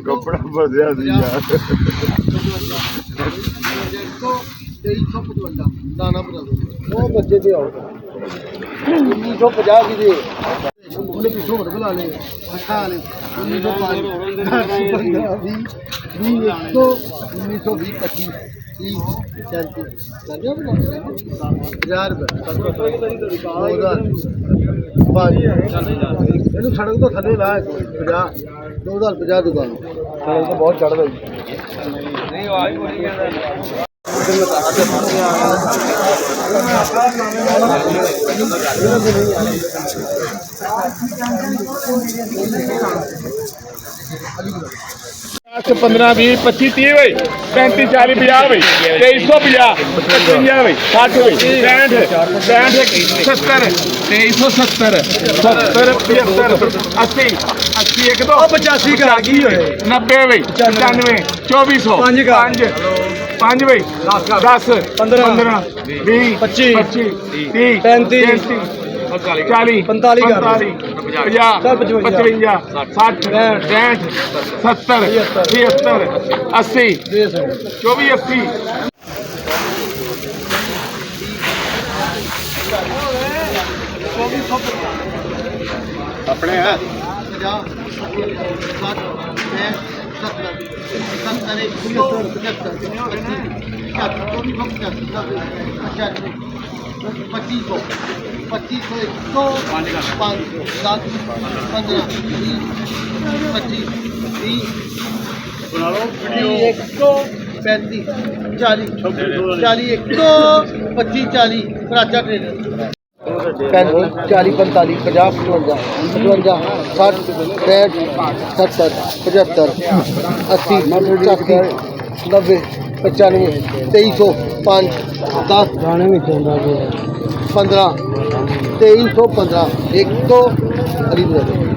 कपड़ा बदया सी यार दाना बना दो वो बच्चे से आओ 1950 की दे ਉਹਨੇ ਪਿੱਛੋਂ ਵੜ ਬੁਲਾ ਲੈ ਅੱਛਾ ਲੈ 1905 ਇਹਨੂੰ ਸੜਕ ਤੋਂ ਥੱਲੇ ਲਾ 2050 ਦੁਕਾਨ ਸੜਕ ਤੋਂ ਬਹੁਤ ਚੜਦਾ ਜੀ ਨਹੀਂ ਆਵਾਜ਼ ਬੋਲੀ ਜਾਂਦਾ अच्छा 15 20 25 30 भाई 35 40 50 भाई 2350 55 भाई 60 भाई 65 65 70 2370 70 75 80 80 एक दो 85 कर गई होए 90 भाई 95 2400 5 भाई 10 15 20 25 30 35 40 45 50 55 60 65 70 75 80 24 80 अपने हैं 40 45 50 55 60 65 70 75 80 90 95 2305 10 गाने में चल रहा है 15 2315 1 2